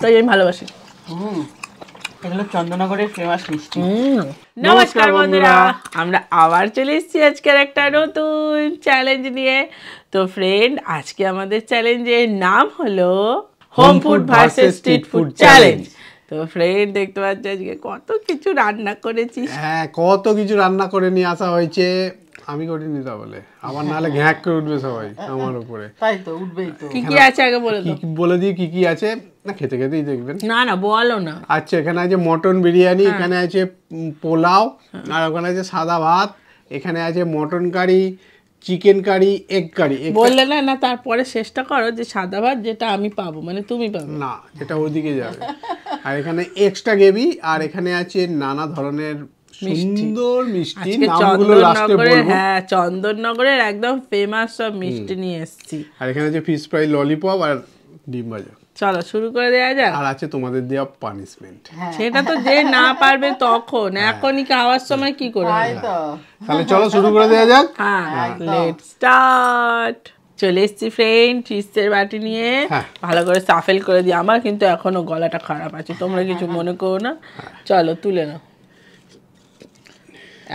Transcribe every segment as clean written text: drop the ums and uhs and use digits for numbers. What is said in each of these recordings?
তাই আমি ভালোবাসি। এগুলো চন্দননগরের ফেমাস মিষ্টি। নমস্কার বন্ধুরা, আমরা আবার চলে এসেছি আজকের একটা নতুন চ্যালেঞ্জ নিয়ে। তো ফ্রেন্ড, আজকে আমাদের চ্যালেঞ্জের নাম হলো home food versus street food challenge. তো ফ্রেন্ড, দেখতে পাচ্ছ আজকে কত কিছু রান্না করেছিস। হ্যাঁ, কত কিছু রান্না করে নিয়ে আসা হয়েছে। আমি করিনি তা বলে, আবার নাহলে ঘ্যাক করে উঠবে সবাই আমার উপরে। তাই তো উঠবেই তো। কি কি আছে আগে বলে দাও। বলে দিয়ে কি কি আছে, না খেতে খেতেই দেখবেন। না না, বলো না। আচ্ছা, এখানে আছে মটন বিরিয়ানি, এখানে আছে পোলাও, আর ওখানে আছে সাদা ভাত, এখানে আছে mutton curry, chicken curry, egg curry. বললে না না, তারপরে চেষ্টা করো যে সাদা ভাত যেটা আমি পাবো, মানে তুমি পাবো না, এটা ওদিকে যাবে। আর এখানে এক্সট্রা গ্রেভি, আর এখানে আছে নানা ধরনের সুন্দর মিষ্টি, নামগুলো লাস্টে বলবো। হ্যাঁ, চন্দননগরের একদম ফেমাস সব মিষ্টি নিয়ে এসেছি। আর এখানে আছে ফিশ ফ্রাই, ললিপপ আর ডিম ভাজা। চলো শুরু করে দেওয়া যাক। আর আছে তোমাদের দেওয়া পানিশমেন্ট। সেটা তো যে না পারবে তখন, এখনই খাওয়ার সময় কি করে। তাহলে চলো শুরু করে দেওয়া যাক। হ্যাঁ, লেটস স্টার্ট। চলে এসছি ফ্রেন্ড চিপসের বাটি নিয়ে। ভালো করে সাফেল করে দিই। আমার কিন্তু এখনো গলাটা খারাপ আছে, তোমরা কিছু মনে করো না। চলো তুলে নাও।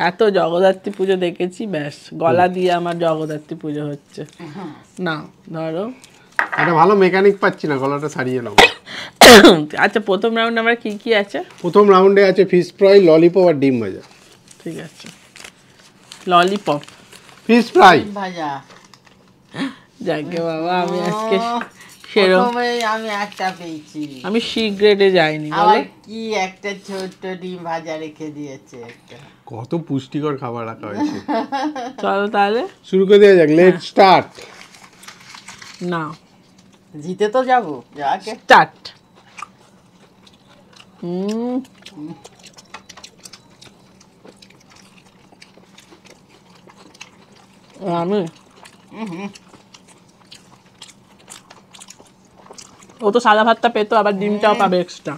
এত জগদ্ধাত্রী পুজো দেখেছি, ব্যাস গলা দিয়ে আমার জগদ্ধাত্রী পুজো হচ্ছে। না ধরো, একটা ভালো মেকানিক পাচ্ছি না, গলাটা সারিয়ে নাও। আচ্ছা, প্রথম রাউন্ড আমার কি কি আছে? প্রথম রাউন্ডে আছে ফিশ ফ্রাই, ললিপপ আর ডিম ভাজা। ঠিক আছে, ললিপপ, ফিশ ফ্রাই ভাজা। যাকে বাবা, আমি আজকে সেরকম আমি একটা পেয়েছি। আমি সি গ্রেডে যাইনি। আবার কি একটা ছোট্ট ডিম ভাজা রেখে দিয়েছে একটা। কত পুষ্টিকর খাবার রাখা হয়েছে। চলো তাহলে শুরু করে দেওয়া যাক। Let's start. না, জিতে তো যাবো, যাকে স্টার্ট। আমি ও তো সাদা ভাতটা পেতো, আবার ডিমটাও পাবে এক্সট্রা।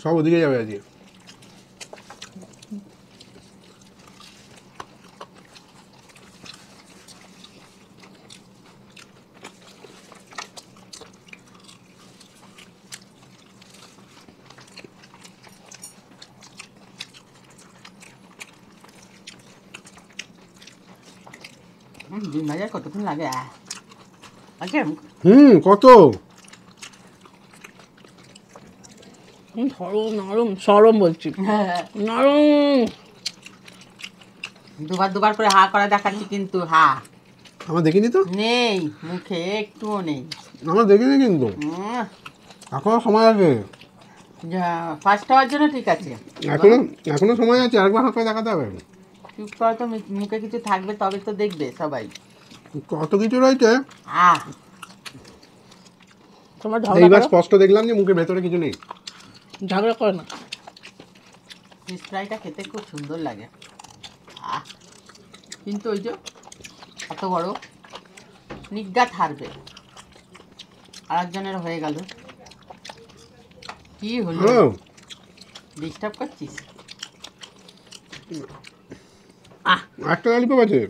সব ওদিকে যাবে আজকে। ডিম ভাজা কতক্ষণ লাগে? আচ্ছা কত নরম নরম, সরম বলছি, নরম। দুবার করে হা করা দেখাচ্ছি, কিন্তু হা আমার দেখিনি তো, নেই মুখে, একটুও নেই। আমার দেখিনি কিন্তু, এখনো সময় আছে। ফার্স্ট হওয়ার জন্য ঠিক আছে, এখনো সময় আছে, আরেকবার হাঁক করে দেখাতে হবে। চুপ করো তো, মুখে কিছু থাকবে তবে তো দেখবে সবাই। কত কিছু রয়েছে। তোমার এইবার স্পষ্ট দেখলাম যে মুখের ভেতরে কিছু নেই। ঝগড়া করে না। ফিশ ফ্রাইটা খেতে খুব সুন্দর লাগে, কিন্তু ওই যে এত বড় নিজ্ঞাত হারবে। আর একজনের হয়ে গেল। কি হলো, ডিস্টার্ব করছিস? একটা ললিপপ আছে।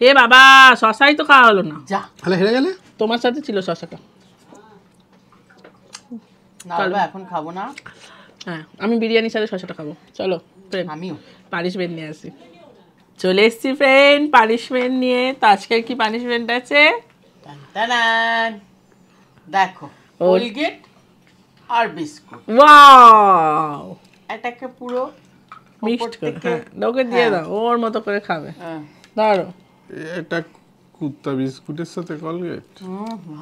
এ বাবা, শশাই তো খাওয়া হলো না। যা, তাহলে হেরে গেলে। তোমার সাথে ছিল শশাটা। না বাবা, এখন খাবো না। হ্যাঁ, আমি বিরিয়ানির সাথে শশাটা খাবো। চলো ফ্রেন্ড, আমিও পানিশমেন্ট নিয়ে আসি। চলে এসছি ফ্রেন্ড পানিশমেন্ট নিয়ে। তো আজকের কি পানিশমেন্ট আছে? দেখো, কোলগেট আর বিস্কুট। ওয়াও, এটাকে পুরো মিক্সড করে, হ্যাঁ ওকে দিয়ে দাও, ওর মতো করে খাবে। ধরো, এটা কুত্তা বিস্কুটের সাথে কলগেট।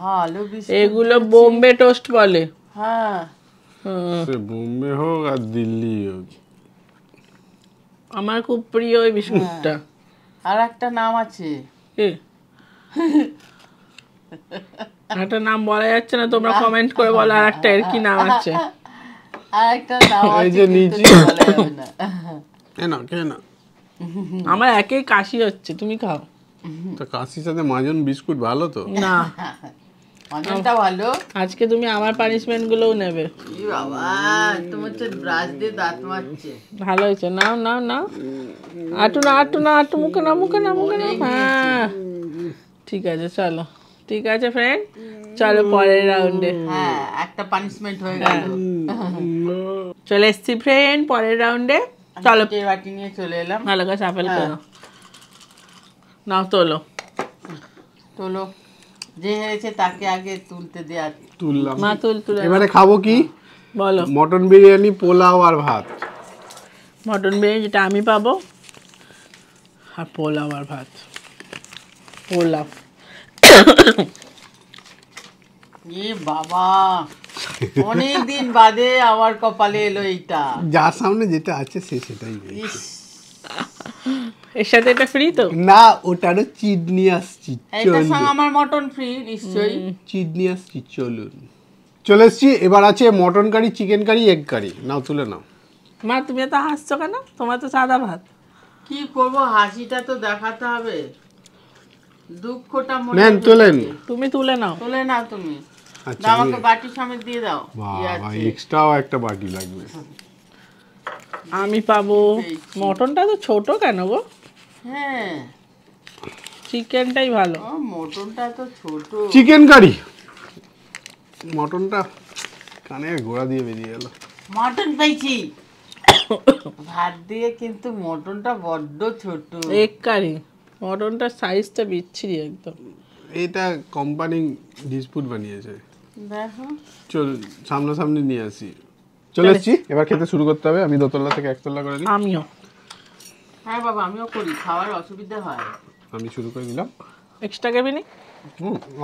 ভালো বিস্কুট। এগুলো বোম্বে টোস্ট বলে। হ্যাঁ, সে বোম্বে হোক আর দিল্লি হোক, আমার খুব প্রিয় ওই বিস্কুটটা। আর একটা নাম আছে, একটা নাম বলা যাচ্ছে না, তোমরা কমেন্ট করে বলো আর একটা এর কি নাম আছে। আর একটা নাম আছে, এই যে নিচে বলা যাবে না। কেন আমার একেই কাশি হচ্ছে, তুমি খাও। তো কাশির সাথে মাজন বিস্কুট ভালো তো না, মাজনটা ভালো। আজকে তুমি আমার পানিশমেন্ট গুলোও নেবে। ই বাবা, তোমার তো ব্রাশ দিয়ে দাঁত মাজছে। ভালো হয়েছে, নাও নাও নাও। আটু না, আটু না, আটু, মুখে না, মুখে না, মুখে না। হ্যাঁ ঠিক আছে, চলো ঠিক আছে ফ্রেন্ড, চলো পরের রাউন্ডে। হ্যাঁ, একটা পানিশমেন্ট হয়ে গেল। চলে এসছি ফ্রেন্ড পরের রাউন্ডে। চলো চলো বাটি নিয়ে চলে এলাম। ভালো করে সাফেল করো, নাও তোলো। তোলো, যে হেরেছে তাকে আগে তুলতে দেয়া। তুললাম। মা তুল তুলে এবারে খাবো কি? বলো। মটন বিরিয়ানি, পোলাও আর ভাত। মটন বিরিয়ানি যেটা আমি পাবো, আর পোলাও আর ভাত। পোলাও। এ বাবা, অনেক দিন বাদে আমার কপালে এলো এইটা। যার সামনে যেটা আছে সেটাই নেই। ইস, এর সাথে এটা ফ্রি তো? না, ওটারও চিজ নিয়ে আসছি, এইটার সঙ্গে আমার মটন ফ্রি নিশ্চয়ই। চিজ নিয়ে আসছি, চলুন। চলে এসছি, এবার আছে mutton curry, chicken curry, egg curry. নাও তুলে নাও। মা তুমি এত হাসছো কেন? তোমার তো সাদা ভাত। কি করবো, হাসিটা তো দেখাতে হবে, দুঃখটা মনে নেন, তোলেন। তুমি তুলে নাও। তুলে নাও তুমি। আচ্ছা, দাও, আমাকে বাটি সমেত দিয়ে দাও। কি বাবা, আছে? এক্সট্রাও একটা বাটি লাগবে। আমি পাবো। মটনটা তো ছোট কেন গো? হ্যাঁ, চিকেনটাই ভালো। ও মটনটা তো ছোট। Chicken curry. মটনটা কানে গোড়া দিয়ে বেরিয়ে গেল। মটন পেয়েছি ভাত দিয়ে, কিন্তু মটনটা বড্ড ছোট। এগ কারি, মটনটার সাইজটা বিচ্ছিরি একদম। এটা কোম্পানি ডিসপুট বানিয়েছে। দেখো, চল সামনাসামনি নিয়ে আসি। চলে এসছি, এবার খেতে শুরু করতে হবে। আমি দোতলা থেকে একতলা করে দিই। আমিও। হ্যাঁ বাবা, আমিও করি, খাওয়ার অসুবিধা হয়। আমি শুরু করে দিলাম। এক্সট্রা কেবিনি?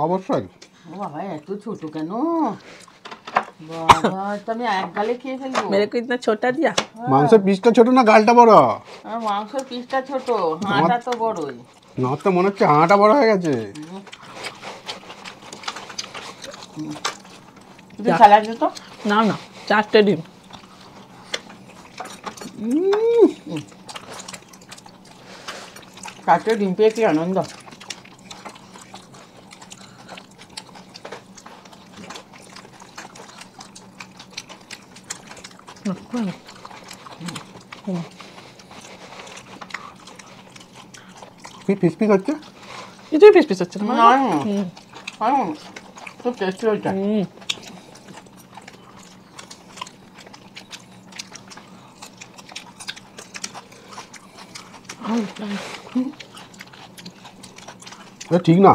অবশ্যই। ও বাবা, এত ছোট কেন? বাবা, তো আমি এক গালে খেয়ে ফেলবো। মেরে কো ইতনা ছোটা দিয়া? মাংসের পিসটা ছোট না গালটা বড়? আমার মাংসের পিসটা ছোট, হাঁটা তো বড়ই। আমার তো মনে হচ্ছে হাঁটা বড় হয়ে গেছে। তুই স্যালাড দে তো। না না, 4টে ডিম। চারটে ডিম পেয়ে কি আনন্দ। কি পিস পিস হচ্ছে? কিছুই পিস পিস হচ্ছে না। না, খুব টেস্টি হয়েছে। ঠিক না।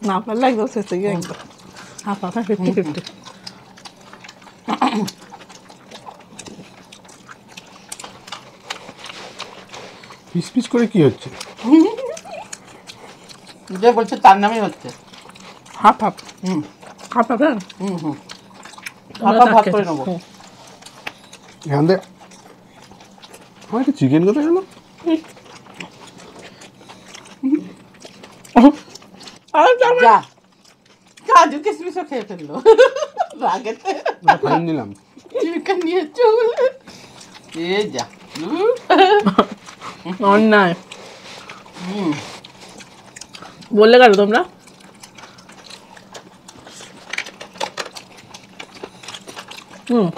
না ভালো লাগবে শেষে গিয়ে একদম। Half half 50-50। পিস পিস করে কি হচ্ছে? যে বলছে তার নামই হচ্ছে। Half half. হুম হাফ হাফ। হুম হুম, হাফ ভাগ করে নেবো। এখান থেকে আমার একটা চিকেন কোথায় গেল? যা, কাজু কিশমিশও খেয়ে ফেললো রাগেতে। ফাইন নিলাম। চিকেন নিয়ে চল। এ যা। অন্যায় হুম, বললে কেন তোমরা?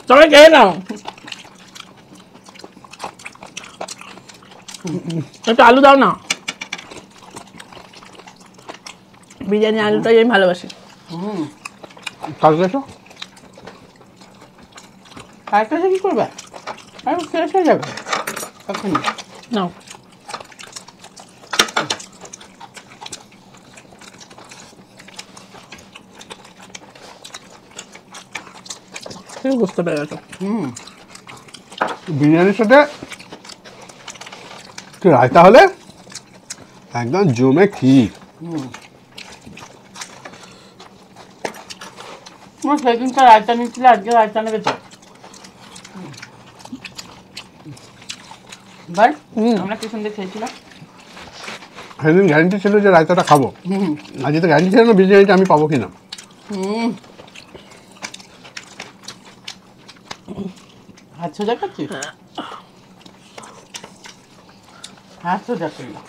সবাই খেয়ে নাও। একটু আলু দাও না। বিরিয়ানি আলুটাই আমি ভালোবাসি। হুম, কালকে এসো। আরেকটা কি করবে? আর শেষ হয়ে যাবে এখনই। নাও। তুমি বুঝতে পেরে গেছো। হুম, বিরিয়ানির সাথে একটু রায়তা হলে একদম জমে ক্ষীর। হুম। আমার সেদিনটা রায়তা নিচ্ছিল, আজকে রায়তা নেবে তো। ভাই, আমরা কি সুন্দর খেয়েছিলাম। সেদিন গ্যারান্টি ছিল যে রায়তাটা খাবো। হুম আজকে তো গ্যারান্টি ছিল না বিরিয়ানিটা আমি পাবো কিনা। হুম, হাত সোজা করছিস? হাত সোজা করলাম।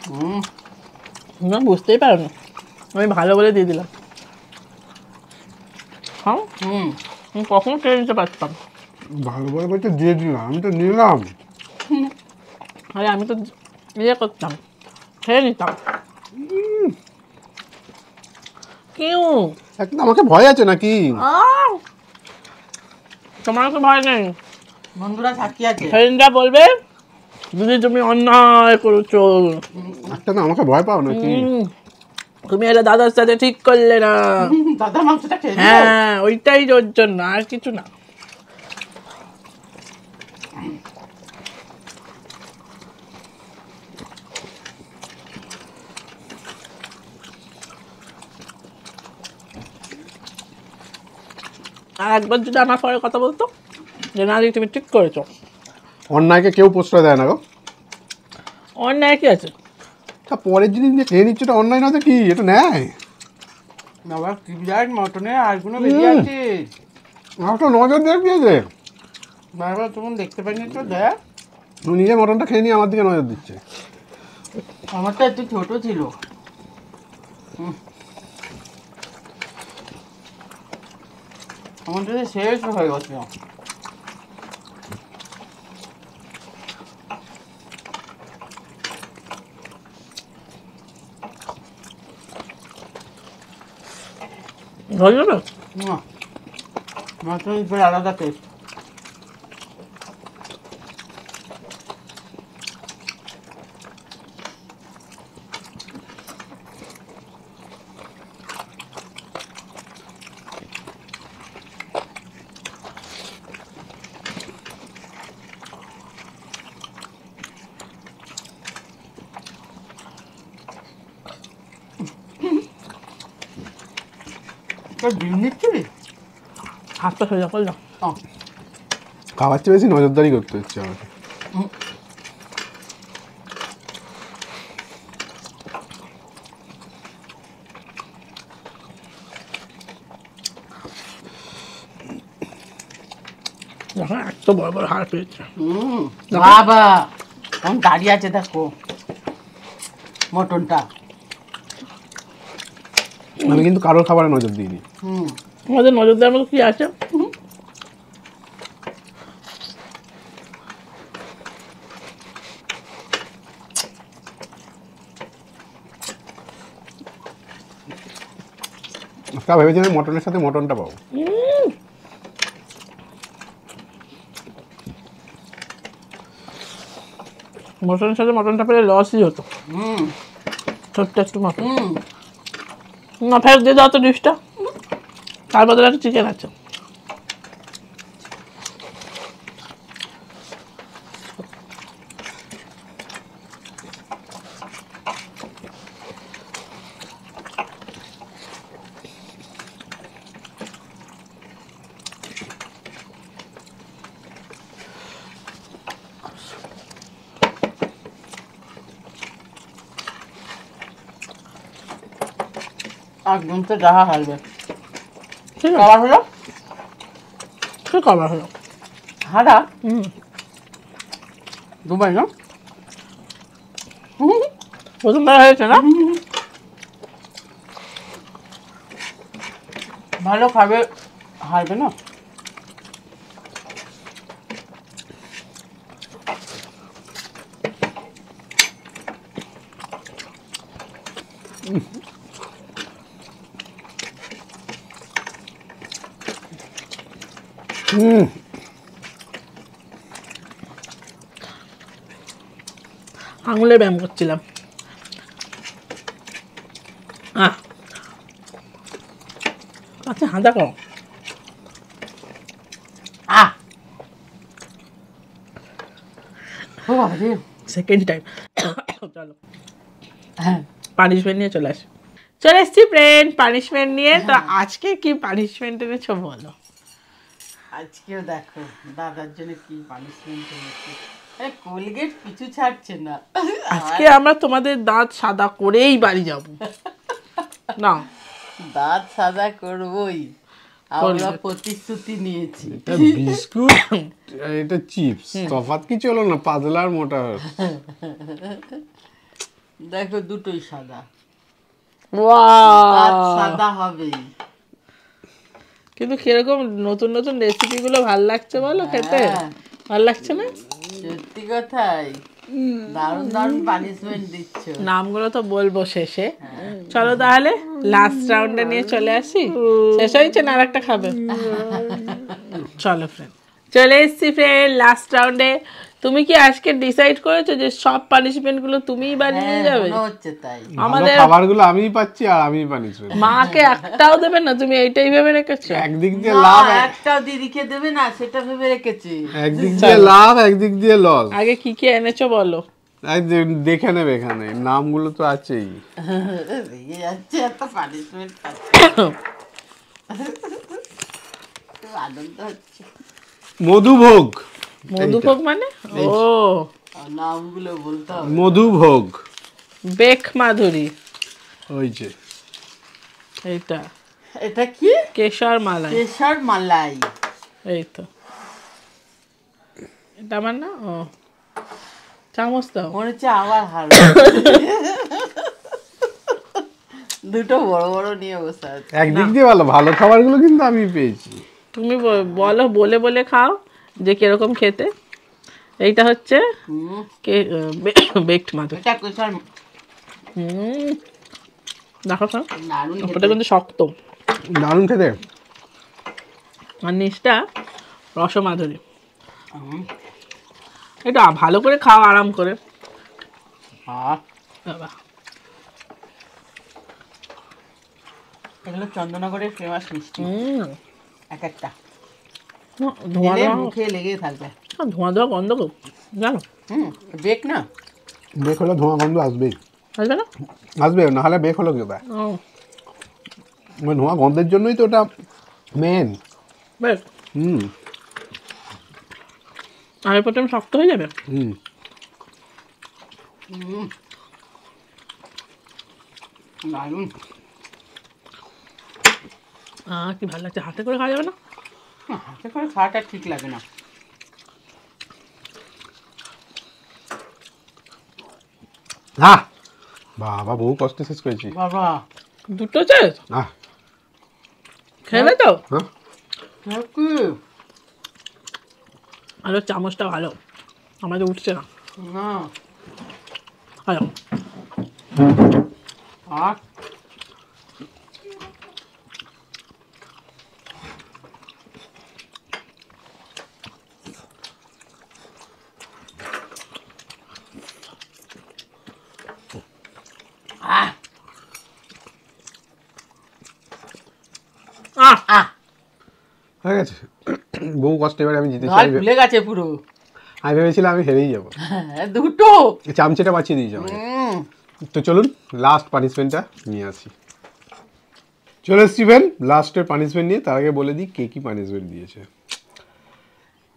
হুম, তোমরা বুঝতেই পারো না, আমি ভালো বলে দিয়ে দিলাম। হ্যাঁ, হুম, আমি কখনো খেয়ে নিতে পারতাম। ভালো করে বলতে দিয়ে দিলাম, আমি তো নিলাম। আরে আমি তো ইয়ে করতাম, খেয়ে নিতাম। কেউ একদম আমাকে ভয় আছে নাকি? তোমার তো ভয় নেই। বন্ধুরা সাক্ষী আছে। ফ্রেন্ডরা বলবে দিদি তুমি অন্যায় করেছো, একটা না আমাকে ভয় পাও নাকি? তুমি এটা দাদার সাথে ঠিক করলে না। দাদা মাংসটা খেয়ে নিল। হ্যাঁ ওইটাই ওর জন্য, আর কিছু না। আর একবার যদি আমার পরে কথা বলতো যে না দিদি তুমি ঠিক করেছো। অন্যায়কে কেউ প্রশ্রয় দেয় না গো। অন্যায় কি আছে? তা পরের জিনিস নিয়ে খেয়ে নিচ্ছে, এটা অন্যায় না তো কি? এটা নেয় বাবা কি বিরাট মটনের আরগুলো বেরিয়ে আছে। আমার তো নজর দেখ দিয়েছে। বারবার তখন দেখতে পাইনি তো দেখ। তুমি নিজে মটনটা খেয়ে নিয়ে আমার দিকে নজর দিচ্ছে। আমারটা একটু ছোট ছিল। আমারটা শেষ হয়ে গেছে। ধরলো না? মটন ফের আলাদা টেস্ট। ডিম নিচ্ছিলি? হাতটা সোজা করলাম। খাওয়ার চেয়ে বেশি নজরদারি করতে হচ্ছে আমাকে। দেখো এত বড় বড় হাড় পেয়েছে। বাবা এখন দাঁড়িয়ে আছে দেখো মটনটা। আমি কিন্তু কারোর খাবারে নজর দিইনি। আমাদের নজর দেওয়ার মতো কি আছে? তা ভেবেছিলাম মটনের সাথে মটনটা পাবো। মটনের সাথে মটনটা পেলে লসই হতো। ছোট্ট একটু মটন না ফেরত দিয়ে দাও তো ডিশটা, তার বদলে একটা চিকেন আছে। একদম তো যাহা হারবে। ঠিক আছে, খাবার হলো কি খাবার হলো? হারা দুবাই না প্রথমবার হয়েছে না? ভালো খাবে হারবে না। আঙুলে ব্যায়াম করছিলাম। আচ্ছা হাঁদা করো। ও বাবা রে। Second time. চলো পানিশমেন্ট নিয়ে চলে আসি। চলে এসছি ফ্রেন্ড পানিশমেন্ট নিয়ে। তো আজকে কি পানিশমেন্ট এনেছো বলো? আজকেও দেখো দাদার জন্য কি পানিশমেন্ট হয়েছে। কোলগেট কিছু ছাড়ছে না। আজকে আমরা তোমাদের দাঁত সাদা করেই বাড়ি যাব। না দাঁত সাদা করবই, আমরা প্রতিশ্রুতি নিয়েছি। এটা বিস্কুট এটা চিপস, তফাৎ কিছু হলো না, পাতলা আর মোটা। দেখো দুটোই সাদা, ওয়াও দাঁত সাদা হবেই। কিন্তু কিরকম নতুন নতুন রেসিপি গুলো ভাল লাগছে বলো খেতে? ভাল লাগছে না? সত্যি কথাই দারুণ দারুণ পানিশমেন্ট দিচ্ছ। নামগুলো তো বলবো শেষে। চলো তাহলে লাস্ট রাউন্ডে নিয়ে চলে আসি। শেষ হয়েছে না আরেকটা খাবে? চলো ফ্রেন্ড, চলে এসছি ফ্রেন্ড লাস্ট রাউন্ডে। তুমি কি আজকে ডিসাইড করেছো যে সব পানিশমেন্ট গুলো তুমিই বানিয়ে যাবে? মনে হচ্ছে তাই। আমাদের খাবারগুলো আমিই পাচ্ছি আর আমিই পানিশমেন্ট। মাকে একটাও দেবে না? তুমি এইটাই ভেবে রেখেছো? একদিক দিয়ে না, লাভ, একটাও দিদিকে দেবে না সেটা ভেবে রেখেছি। একদিক দিয়ে লাভ, একদিক দিয়ে লস। আগে কি কি এনেছো বলো। দেখে নেবে, এখানে নামগুলো তো আছেই। রেগে যাচ্ছে, এত পানিশমেন্ট পাচ্ছে, খুব আনন্দ হচ্ছে। মধুভোগ, মধুভোগ মানে? ও, আর নামগুলো বলতে হবে। মধুভোগ, বেক মাধুরী, ওই যে এইটা এটা কি? কেশর মালাই, কেশর মালাই। এই তো এটা আমার না। ও চামচ দাও। মনে হচ্ছে আবার হার দুটো বড় বড় নিয়ে বসে আছে। একদিক দিয়ে ভালো, ভালো খাবারগুলো কিন্তু আমি পেয়েছি। তুমি বলো, বলে বলে খাও যে কিরকম খেতে। এইটা হচ্ছে বেকড মাধুরী। এটা কেশর দেখো তো, দারুণ ওটা খেতে। কিন্তু শক্ত দারুণ খেতে। আর নিচটা রসমাধুরী। হুম। এটা ভালো করে খাও আরাম করে। আর বাবা, এগুলো চন্দননগরের ফেমাস মিষ্টি, এক একটা ধোঁয়া খেলে ধোঁয়া, মুখে লেগেই থাকবে। ধোঁয়া ধোঁয়া গন্ধ গো, জানো? বেক না, বেক হলে ধোঁয়া গন্ধ আসবেই, আসবে না? আসবে, নাহলে বেক হলো কি? ও ধোঁয়া গন্ধের জন্যই তো ওটা মেন। বেশ, হুম আর প্রথমে শক্ত হয়ে যাবে। হুম দারুণ। কি ভালো লাগছে, হাতে করে খাওয়া যাবে না? হাতে করে খাওয়াটা ঠিক লাগে না। হ্যাঁ বাবা, বহু কষ্টে শেষ করেছি। বাবা দুটো চাই আহ খেলে তো। হ্যাঁ কি? আরো চামচটা ভালো, আমাদের উঠছে না। না ভালো। আর হয়ে গেছে, বহু কষ্টে এবারে আমি জিতেছি। গাল ফুলে গেছে পুরো। আমি ভেবেছিলাম আমি হেরেই যাবো। দুটো চামচেটা বাঁচিয়ে দিয়েছি আমাকে। তো চলুন লাস্ট পানিশমেন্টটা নিয়ে আসি। চলে এসছিবেন লাস্টের পানিশমেন্ট নিয়ে। তার আগে বলে দিই কে কি পানিশমেন্ট দিয়েছে।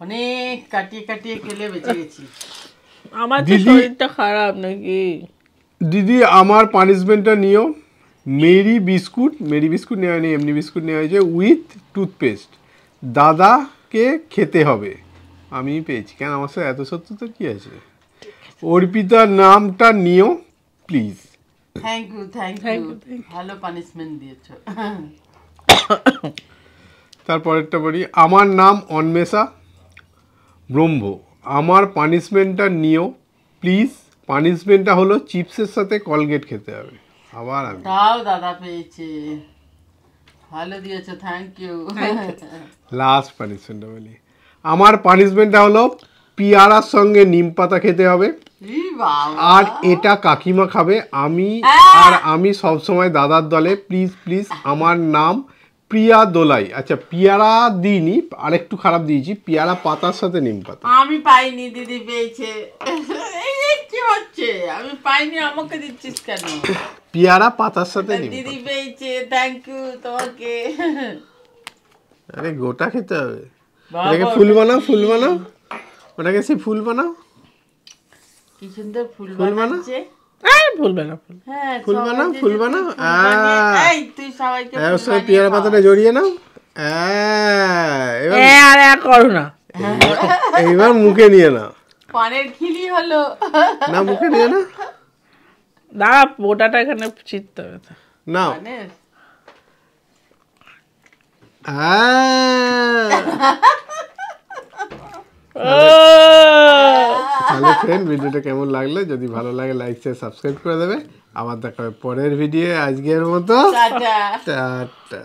অনেক কাটিয়ে কাটিয়ে খেলে বেঁচে গেছি। আমার তো দিদি- শরীরটা খারাপ নাকি? দিদি আমার পানিশমেন্টটা নিও। মেরি বিস্কুট নেওয়া হয়নি, এমনি বিস্কুট নেওয়া হয়েছে উইথ টুথপেস্ট। দাদাকে খেতে হবে। আমি পেয়েছি, কেন আমার সাথে এত সত্যতা কি আছে? অর্পিতার নামটা নিও please. Thank you, thank Thank you, you, ভালো পানিশমেন্ট দিয়েছো। তারপরেরটা বলি, আমার নাম অন্বেষা ব্রহ্ম। আমার পানিশমেন্টটা নিও প্লিজ। পানিশমেন্টটা হলো চিপসের সাথে কলগেট খেতে হবে। আবার আমি তাও দাদা পেয়েছে, ভালো দিয়েছো, থ্যাংক ইউ। লাস্ট পানিশমেন্টটা বলি, আমার পানিশমেন্টটা হলো পিয়ারার সঙ্গে নিম পাতা খেতে হবে। আর এটা কাকিমা খাবে, আমি সব সময় দাদার দলে। প্লিজ প্লিজ, আমার নাম প্রিয়া দোলাই। আচ্ছা পিয়ারা দিইনি, আরেকটু খারাপ দিয়েছি, পিয়ারা পাতার সাথে নিম পাতা। আমি পাইনি, দিদি পেয়েছে। এই কি হচ্ছে, আমি পাইনি, আমাকে দিচ্ছিস কেন? পিয়ারা পাতার সাথে নিম দিদি পাতা। পেয়েছে, থ্যাংক ইউ তোমাকে। আরে গোটা খেতে হবে। বাবা, ওটাকে ফুল বানাও, ওটাকে সে ফুল বানাও। কি সুন্দর ফুল ফুল বানাও। বানাচ্ছে। ভুলবে না। হ্যাঁ, ফুল সবাই বানাও, যে ফুল যে বানাও। ফুল বানিয়ে- এই, তুই সবাইকে ফুল ওর সঙ্গে বানিয়ে পিয়ারা খাওয়া। পাতাটা জড়িয়ে নাও। এবার আর এক করো না। এইবার মুখে নিয়ে নাও। পানের খিলি হলো। না মুখে নিয়ে না, দাঁড়া, ওটাটা এখানে ছিটতে হবে তো। নাও। পানের ও তাহলে ফ্রেন্ড ভিডিওটা কেমন লাগলো, যদি ভালো লাগে লাইক শেয়ার সাবস্ক্রাইব করে দেবে। আবার দেখা হবে পরের ভিডিও, আজকের মতো টাটা। টাটা।